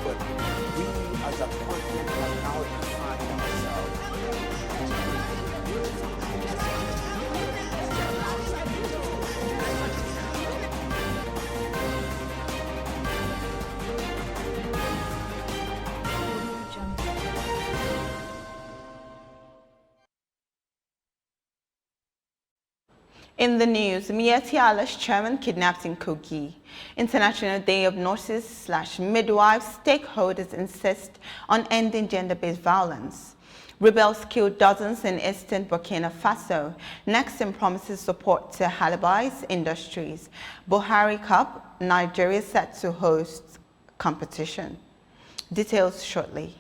But we as a continent have now defined ourselves. In the news, Miyetti chairman kidnapped in Kogi. International Day of Nurses/Midwives stakeholders insist on ending gender-based violence. Rebels killed dozens in eastern Burkina Faso. Nexim promises support to Halibai's industries. Buhari Cup, Nigeria set to host competition. Details shortly.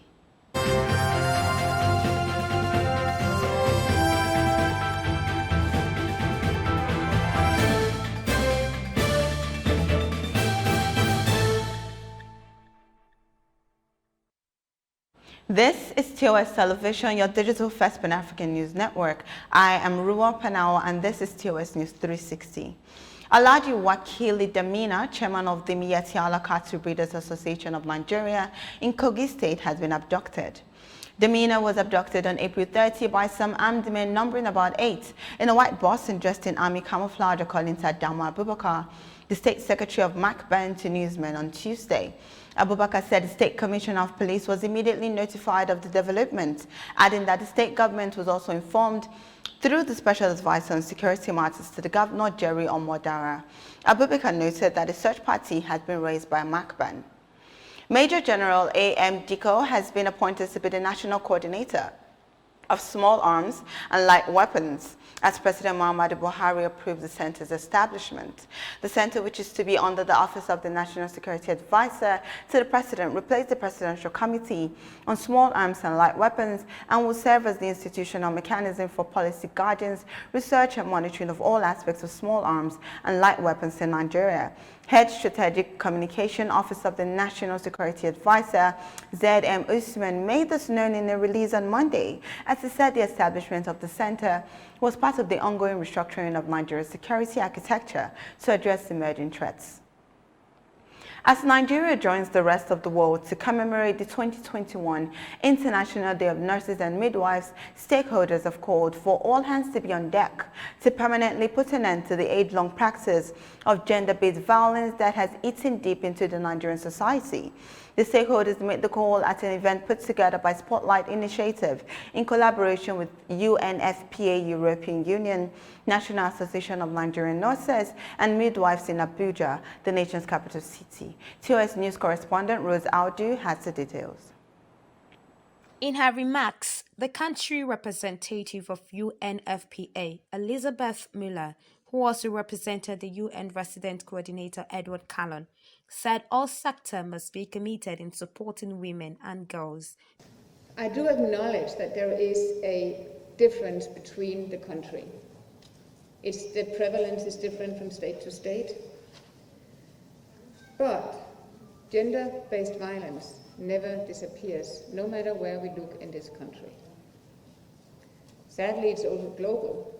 This is TOS Television, your digital first Pan-African news network. I am Ruwa Panao and this is TOS News 360. Alhaji Wakili Damina, chairman of the Miyetti Cattle Breeders Association of Nigeria in Kogi State, has been abducted. Damina was abducted on April 30 by some armed men numbering about 8 in a white bus and dressed in army camouflage, according to Adamu Abubakar, the State Secretary of MACBAN, to newsmen on Tuesday. Abubakar said the State Commissioner of Police was immediately notified of the development, adding that the state government was also informed through the Special Advisor on Security Matters to the Governor, Jerry Omodara. Abubakar noted that a search party has been raised by MACBAN. Major General A.M. Diko has been appointed to be the National Coordinator of Small Arms and Light Weapons, as President Muhammadu Buhari approved the center's establishment. The center, which is to be under the Office of the National Security Advisor to the President, replaced the Presidential Committee on Small Arms and Light Weapons and will serve as the institutional mechanism for policy guidance, research and monitoring of all aspects of small arms and light weapons in Nigeria. Head Strategic Communication Office of the National Security Advisor, Z.M. Usman, made this known in a release on Monday, as he said the establishment of the center was part of the ongoing restructuring of Nigeria's security architecture to address emerging threats. As Nigeria joins the rest of the world to commemorate the 2021 International Day of Nurses and Midwives, stakeholders have called for all hands to be on deck to permanently put an end to the age-long practice of gender-based violence that has eaten deep into the Nigerian society. The stakeholders made the call at an event put together by Spotlight Initiative in collaboration with UNFPA, European Union, National Association of Nigerian Nurses and Midwives in Abuja, the nation's capital city. TOS News correspondent Rose Audu has the details. In her remarks, the country representative of UNFPA, Elizabeth Muller, who also represented the UN resident coordinator Edward Callon, said all sectors must be committed in supporting women and girls. I do acknowledge that there is a difference between the country. The prevalence is different from state to state. But gender-based violence never disappears, no matter where we look in this country. Sadly, it's also global.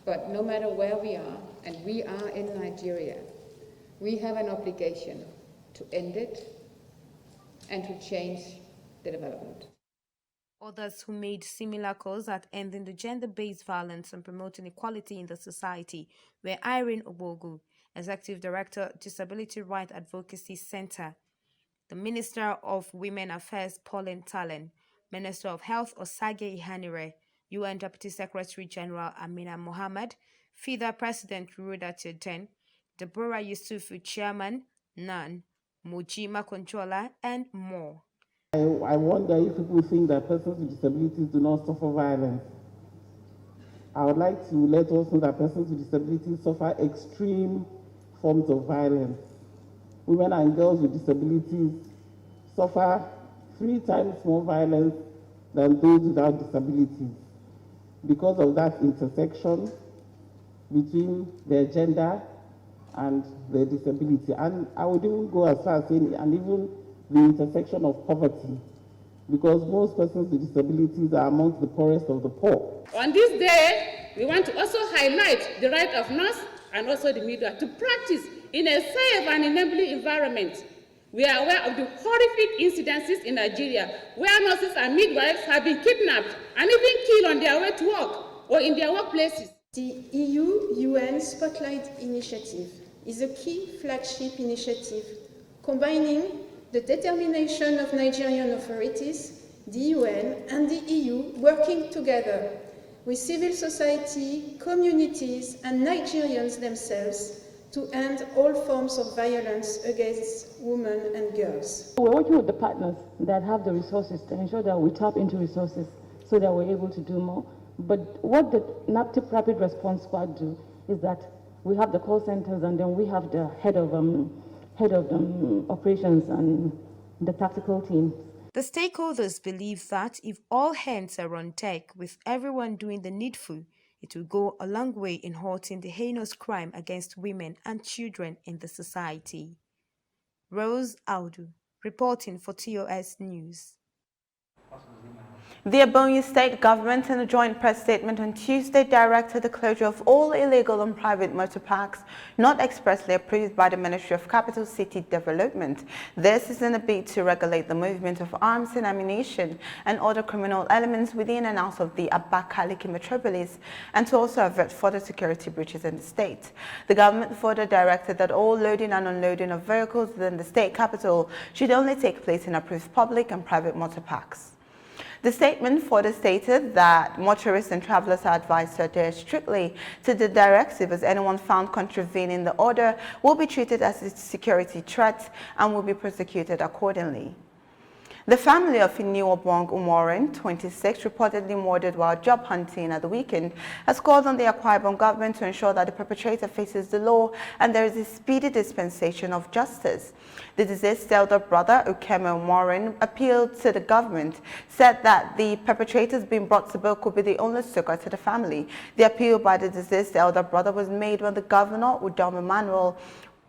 But no matter where we are, and we are in Nigeria, we have an obligation to end it and to change the development. Others who made similar calls at ending the gender-based violence and promoting equality in the society were Irene Obogu, Executive Director, Disability Rights Advocacy Center, the Minister of Women Affairs, Pauline Talen, Minister of Health, Osage Ihanire, UN Deputy Secretary General Amina Mohammed, FIDA President Ruda Teden, Deborah Yusufu Chairman, NAN, Mujima Controller, and more. I wonder if people think that persons with disabilities do not suffer violence. I would like to let us know that persons with disabilities suffer extreme forms of violence. Women and girls with disabilities suffer 3 times more violence than those without disabilities because of that intersection between their gender and their disability. And I would even go as far as saying, and even the intersection of poverty, because most persons with disabilities are amongst the poorest of the poor. On this day, we want to also highlight the right of nurse and also the midwife to practice in a safe and enabling environment. We are aware of the horrific incidences in Nigeria where nurses and midwives have been kidnapped and even killed on their way to work or in their workplaces. The EU-UN Spotlight Initiative is a key flagship initiative combining the determination of Nigerian authorities, the UN and the EU working together with civil society, communities and Nigerians themselves to end all forms of violence against women and girls. We're working with the partners that have the resources to ensure that we tap into resources so that we're able to do more. But what the NAPTIP Rapid Response Squad do is that we have the call centers and then we have the head of operations and the tactical team. The stakeholders believe that if all hands are on deck with everyone doing the needful, it will go a long way in halting the heinous crime against women and children in the society. Rose Audu, reporting for TOS News. The Ebonyi State Government, in a joint press statement on Tuesday, directed the closure of all illegal and private motor parks not expressly approved by the Ministry of Capital City Development. This is in a bid to regulate the movement of arms and ammunition and other criminal elements within and out of the Abakaliki metropolis, and to also avert further security breaches in the state. The government further directed that all loading and unloading of vehicles within the state capital should only take place in approved public and private motor parks. The statement further stated that motorists and travelers are advised to adhere strictly to the directive, as anyone found contravening the order will be treated as a security threat and will be prosecuted accordingly. The family of Iniobong Umoren, 26, reportedly murdered while job hunting at the weekend, has called on the Akwa Ibom government to ensure that the perpetrator faces the law and there is a speedy dispensation of justice. The deceased elder brother, Ukeme Umoren, appealed to the government, said that the perpetrators being brought to book could be the only succor to the family. The appeal by the deceased elder brother was made when the governor, Udom Emmanuel,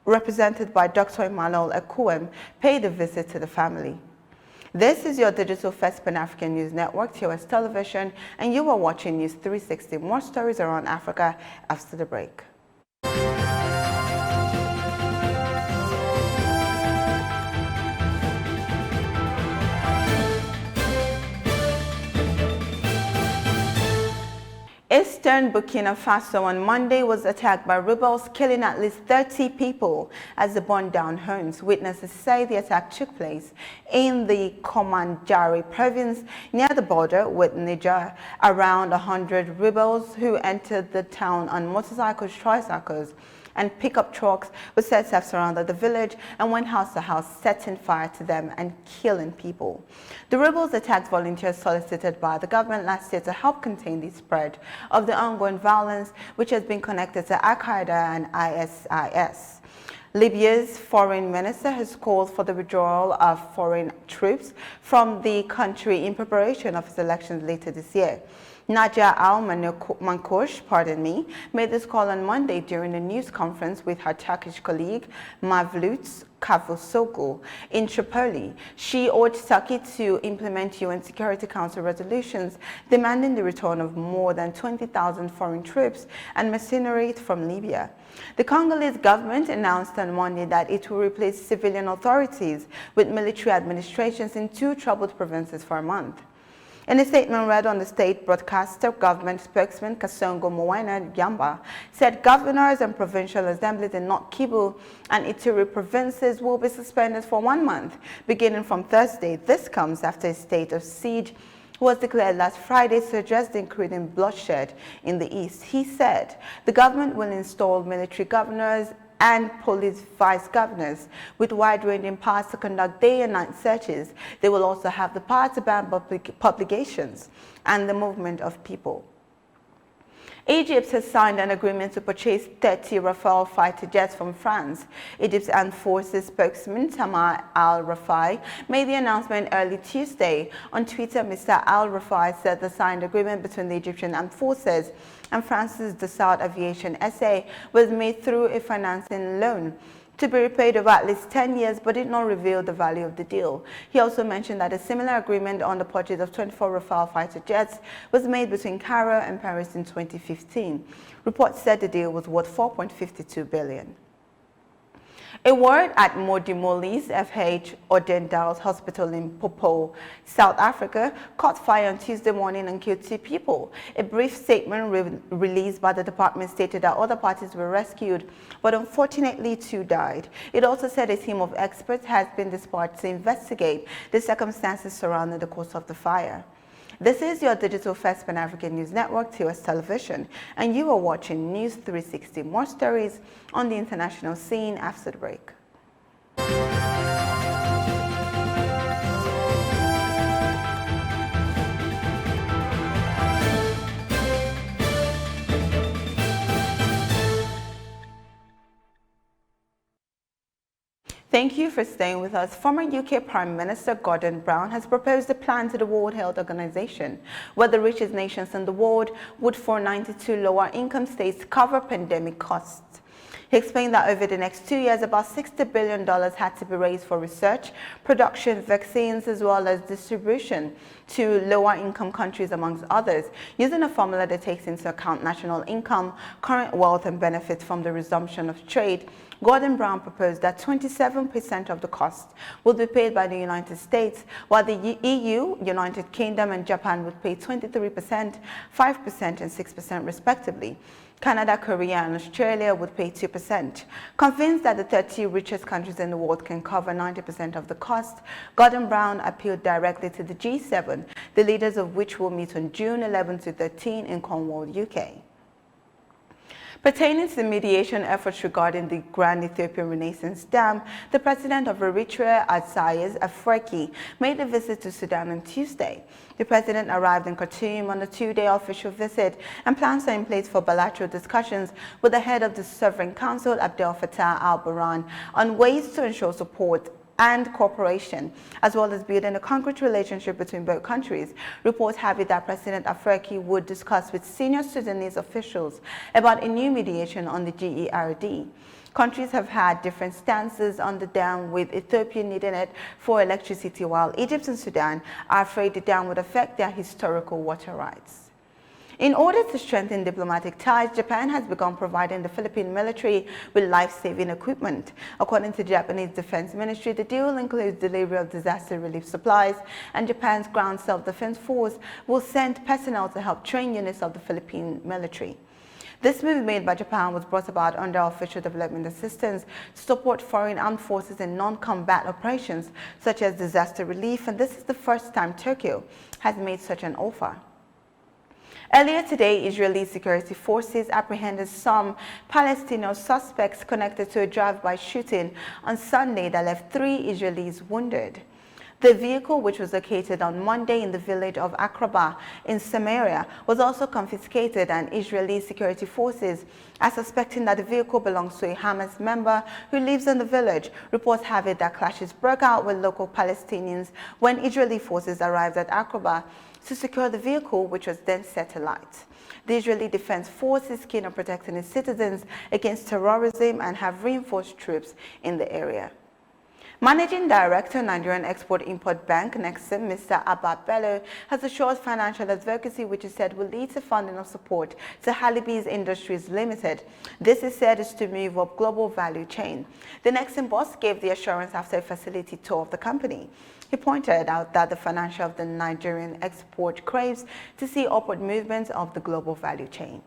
represented by Dr. Emmanuel Ekuem, paid a visit to the family. This is your digital first Pan-African News Network, TOS Television, and you are watching News 360. More stories around Africa after the break. Eastern Burkina Faso on Monday was attacked by rebels, killing at least 30 people as they burned down homes. Witnesses say the attack took place in the Komandjari province near the border with Niger. Around 100 rebels who entered the town on motorcycles, tricycles, and pickup trucks were said to have surrounded the village and went house to house, setting fire to them and killing people. The rebels attacked volunteers solicited by the government last year to help contain the spread of the ongoing violence, which has been connected to Al-Qaeda and ISIS. Libya's foreign minister has called for the withdrawal of foreign troops from the country in preparation of its elections later this year. Nadia Al-Mankush, made this call on Monday during a news conference with her Turkish colleague Mevlut Cavusoglu in Tripoli. She urged Turkey to implement UN Security Council resolutions demanding the return of more than 20,000 foreign troops and mercenaries from Libya. The Congolese government announced on Monday that it will replace civilian authorities with military administrations in 2 troubled provinces for a month. In a statement read on the state broadcaster, government spokesman Kasongo Mwena Yamba said governors and provincial assemblies in North Kivu and Ituri provinces will be suspended for 1 month, beginning from Thursday. This comes after a state of siege was declared last Friday to address the increasing bloodshed in the east. He said the government will install military governors and police vice governors with wide-ranging powers to conduct day and night searches. They will also have the power to ban publications and the movement of people. Egypt has signed an agreement to purchase 30 Rafale fighter jets from France. Egypt's Armed Forces spokesman Tamar al-Rafai made the announcement early Tuesday. On Twitter, Mr. al-Rafai said the signed agreement between the Egyptian Armed Forces and France's Dassault Aviation SA was made through a financing loan to be repaid over at least 10 years, but did not reveal the value of the deal. He also mentioned that a similar agreement on the purchase of 24 Rafale fighter jets was made between Cairo and Paris in 2015. Reports said the deal was worth $4.52 billion. A ward at Modimolis FH Odendal's hospital in Popo, South Africa, caught fire on Tuesday morning and killed 2 people. A brief statement released by the department stated that other parties were rescued, but unfortunately 2 died. It also said a team of experts has been dispatched to investigate the circumstances surrounding the cause of the fire. This is your digital first Pan-African News Network, TOS Television, and you are watching News 360. More stories on the international scene after the break. Thank you for staying with us. Former UK Prime Minister Gordon Brown has proposed a plan to the World Health Organization where the richest nations in the world would, for 92 lower income states, cover pandemic costs. He explained that over the next 2 years, about $60 billion had to be raised for research, production, vaccines, as well as distribution to lower-income countries, amongst others, using a formula that takes into account national income, current wealth, and benefits from the resumption of trade. Gordon Brown proposed that 27% of the cost would be paid by the United States, while the EU, United Kingdom, and Japan would pay 23%, 5%, and 6% respectively. Canada, Korea, and Australia would pay 2%. Convinced that the 30 richest countries in the world can cover 90% of the cost, Gordon Brown appealed directly to the G7, the leaders of which will meet on June 11 to 13 in Cornwall, UK. Pertaining to the mediation efforts regarding the Grand Ethiopian Renaissance Dam, the president of Eritrea, Isaias Afwerki, made a visit to Sudan on Tuesday. The president arrived in Khartoum on a 2-day official visit, and plans are in place for bilateral discussions with the head of the Sovereign Council, Abdel Fattah al-Burhan, on ways to ensure support and cooperation, as well as building a concrete relationship between both countries. Reports have it that President Afwerki would discuss with senior Sudanese officials about a new mediation on the GERD. Countries have had different stances on the dam, with Ethiopia needing it for electricity, while Egypt and Sudan are afraid the dam would affect their historical water rights. In order to strengthen diplomatic ties, Japan has begun providing the Philippine military with life-saving equipment. According to the Japanese Defense Ministry, the deal includes delivery of disaster relief supplies, and Japan's Ground Self-Defense Force will send personnel to help train units of the Philippine military. This move made by Japan was brought about under official development assistance to support foreign armed forces in non-combat operations such as disaster relief, and this is the first time Tokyo has made such an offer. Earlier today, Israeli security forces apprehended some Palestinian suspects connected to a drive-by shooting on Sunday that left 3 Israelis wounded. The vehicle, which was located on Monday in the village of Akraba in Samaria, was also confiscated, and Israeli security forces are suspecting that the vehicle belongs to a Hamas member who lives in the village. Reports have it that clashes broke out with local Palestinians when Israeli forces arrived at Akraba to secure the vehicle, which was then set alight. The Israeli Defense Force is keen on protecting its citizens against terrorism and have reinforced troops in the area. Managing Director, Nigerian Export-Import Bank, Nexim, Mr. Abba Bello, has assured financial advocacy, which is said will lead to funding of support to Halibe's Industries Limited. This is said is to move up global value chain. The Nexim boss gave the assurance after a facility tour of the company. He pointed out that the financial of the Nigerian export craves to see upward movements of the global value chain.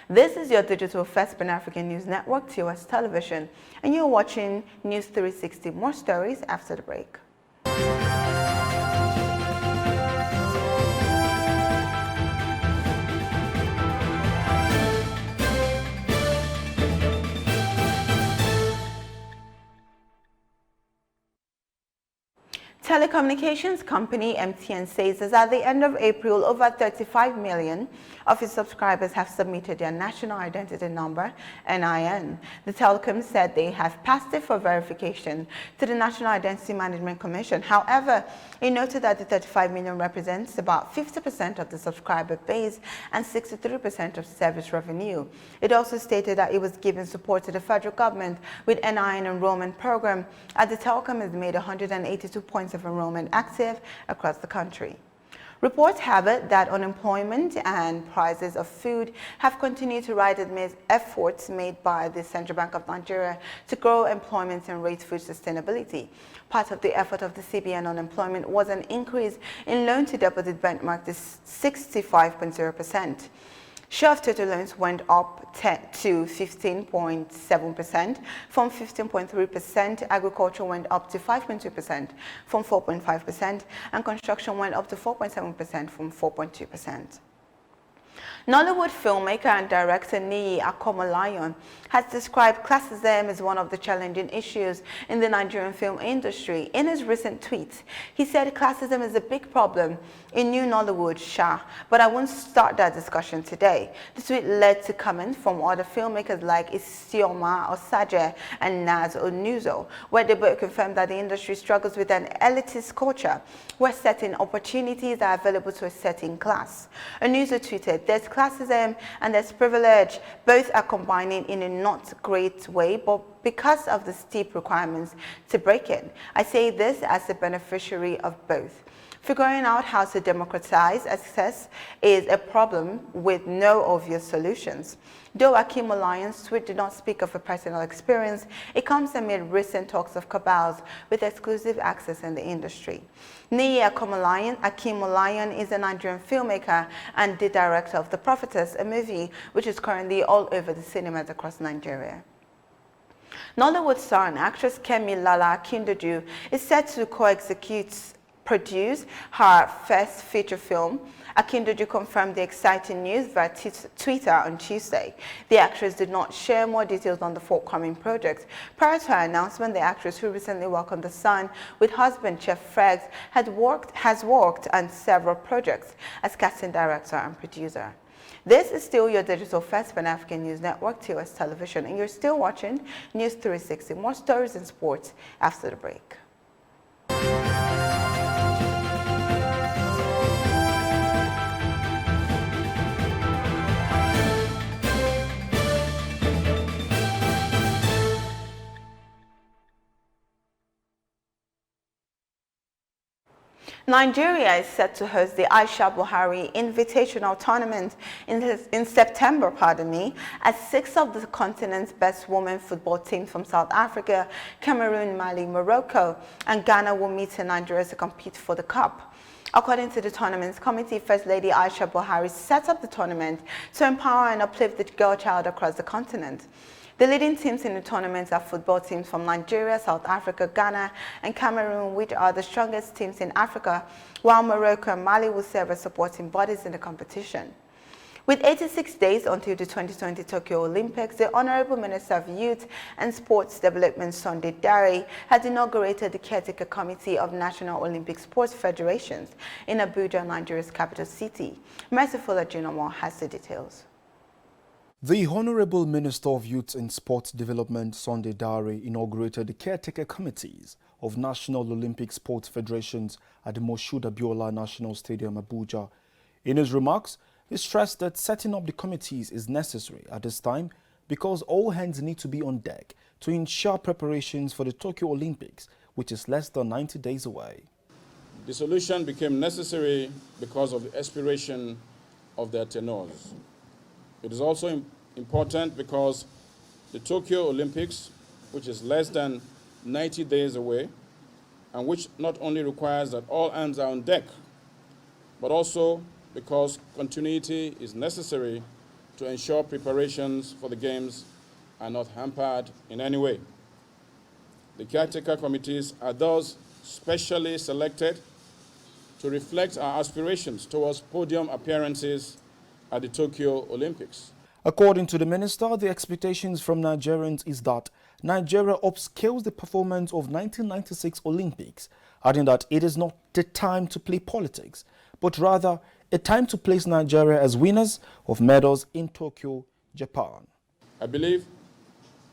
This is your digital first Pan-African News Network, TOS Television, and you're watching News 360. More stories after the break. Telecommunications company MTN says that at the end of April, over 35 million of its subscribers have submitted their national identity number, NIN. The telecom said they have passed it for verification to the National Identity Management Commission. However, it noted that the 35 million represents about 50% of the subscriber base and 63% of service revenue. It also stated that it was giving support to the federal government with NIN enrollment program, as the telecom has made 182 points of enrollment active across the country. Reports have it that unemployment and prices of food have continued to rise amid efforts made by the Central Bank of Nigeria to grow employment and raise food sustainability. Part of the effort of the CBN on employment was an increase in loan-to-deposit benchmark to 65.0%. Share of total loans went up to 15.7% from 15.3%. Agriculture went up to 5.2% from 4.5%, and construction went up to 4.7% from 4.2%. Nollywood filmmaker and director Niyi Akomolayan has described classism as one of the challenging issues in the Nigerian film industry. In his recent tweet, he said classism is a big problem in New Nollywood, but I won't start that discussion today. The tweet led to comments from other filmmakers like Isioma Osaje and Naz Onuzo, where they both confirmed that the industry struggles with an elitist culture where certain opportunities are available to a certain class. Onuzo tweeted, "There's classism and there's privilege. Both are combining in a not great way, but because of the steep requirements to break in. I say this as a beneficiary of both. Figuring out how to democratize access is a problem with no obvious solutions." Though Akomolayan's tweet did not speak of a personal experience, it comes amid recent talks of cabals with exclusive access in the industry. Niyi Akomolayan is a Nigerian filmmaker and the director of The Prophetess, a movie which is currently all over the cinemas across Nigeria. Nollywood star and actress Kemi Lala Akindoju is set to produce her first feature film. Akindoju confirmed the exciting news via Twitter on Tuesday. The actress did not share more details on the forthcoming project. Prior to her announcement, the actress, who recently welcomed the son with husband Chef Freggs, has worked on several projects as casting director and producer. This is still your digital first Pan-African News Network, TOS Television, and you're still watching News 360. More stories and sports after the break. Nigeria is set to host the Aisha Buhari Invitational Tournament in September, as 6 of the continent's best women football teams from South Africa, Cameroon, Mali, Morocco, and Ghana will meet in Nigeria to compete for the cup. According to the tournament's committee, First Lady Aisha Buhari set up the tournament to empower and uplift the girl child across the continent. The leading teams in the tournament are football teams from Nigeria, South Africa, Ghana, and Cameroon, which are the strongest teams in Africa, while Morocco and Mali will serve as supporting bodies in the competition. With 86 days until the 2020 Tokyo Olympics, the Honorable Minister of Youth and Sports Development, Sunday Dare, has inaugurated the Caretaker Committee of National Olympic Sports Federations in Abuja, Nigeria's capital city. Merciful Ajinomo has the details. The Honorable Minister of Youth and Sports Development, Sunday Dare, inaugurated the Caretaker Committees of National Olympic Sports Federations at the Moshood Abiola National Stadium, Abuja. In his remarks, he stressed that setting up the committees is necessary at this time because all hands need to be on deck to ensure preparations for the Tokyo Olympics, which is less than 90 days away. The solution became necessary because of the expiration of their tenures. It is also important because the Tokyo Olympics, which is less than 90 days away, and which not only requires that all hands are on deck, but also because continuity is necessary to ensure preparations for the Games are not hampered in any way. The caretaker committees are thus specially selected to reflect our aspirations towards podium appearances at the Tokyo Olympics. According to the minister, the expectations from Nigerians is that Nigeria upscales the performance of 1996 Olympics, adding that it is not the time to play politics, but rather a time to place Nigeria as winners of medals in Tokyo, Japan. I believe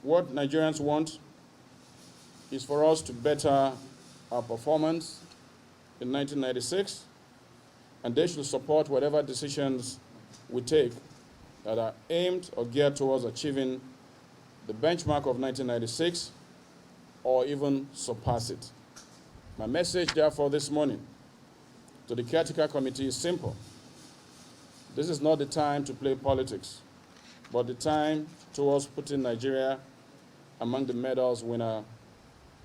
what Nigerians want is for us to better our performance in 1996, and they should support whatever decisions we take that are aimed or geared towards achieving the benchmark of 1996 or even surpass it. My message, therefore, this morning to the caretaker committee is simple. This is not the time to play politics, but the time towards putting Nigeria among the medals winner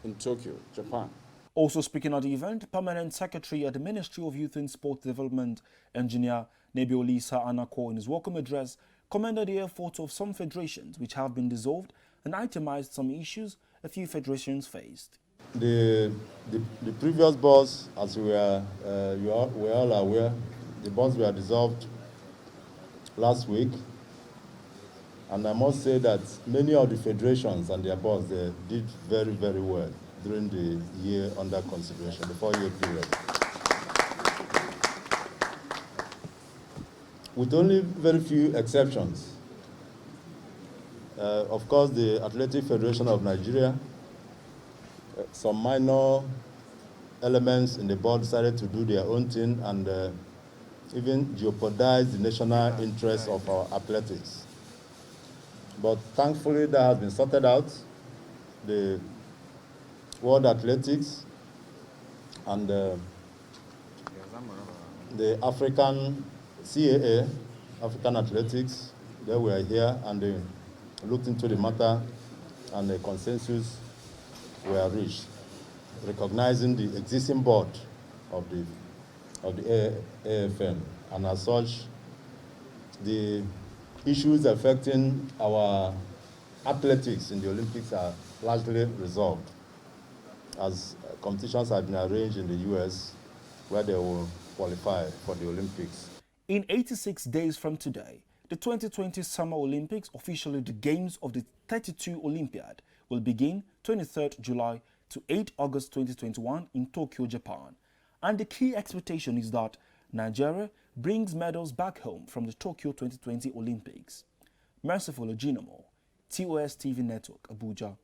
in Tokyo, Japan. Also speaking at the event, Permanent Secretary at the Ministry of Youth and Sport Development, Engineer Nebiolisa Anako, in his welcome address, commended the efforts of some federations which have been dissolved and itemized some issues a few federations faced. The previous boards, as we're all aware, the boards were dissolved last week, and I must say that many of the federations and their boards, they did very, very well during the year under consideration, the 4-year period. With only very few exceptions. Of course, the Athletic Federation of Nigeria, some minor elements in the board decided to do their own thing and even jeopardize the national interests of our athletics. But thankfully, that has been sorted out. The World Athletics and the African CAA, African Athletics, they were here and they looked into the matter and a consensus were reached, recognizing the existing board of the AFN. And as such, the issues affecting our athletics in the Olympics are largely resolved, as competitions have been arranged in the US where they will qualify for the Olympics. In 86 days from today, the 2020 Summer Olympics, officially the Games of the 32 Olympiad, will begin 23rd July to 8 August 2021 in Tokyo, Japan. And the key expectation is that Nigeria brings medals back home from the Tokyo 2020 Olympics. Merciful Ojinomo, TOS TV Network, Abuja.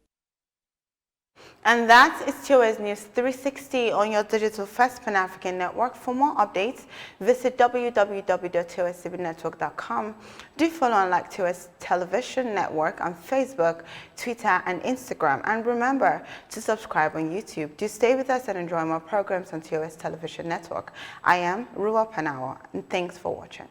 And that is TOS News 360 on your digital first Pan-African network. For more updates, visit www.toscbnetwork.com. Do follow and like TOS Television Network on Facebook, Twitter, and Instagram. And remember to subscribe on YouTube. Do stay with us and enjoy more programs on TOS Television Network. I am Ruwa Panawa, and thanks for watching.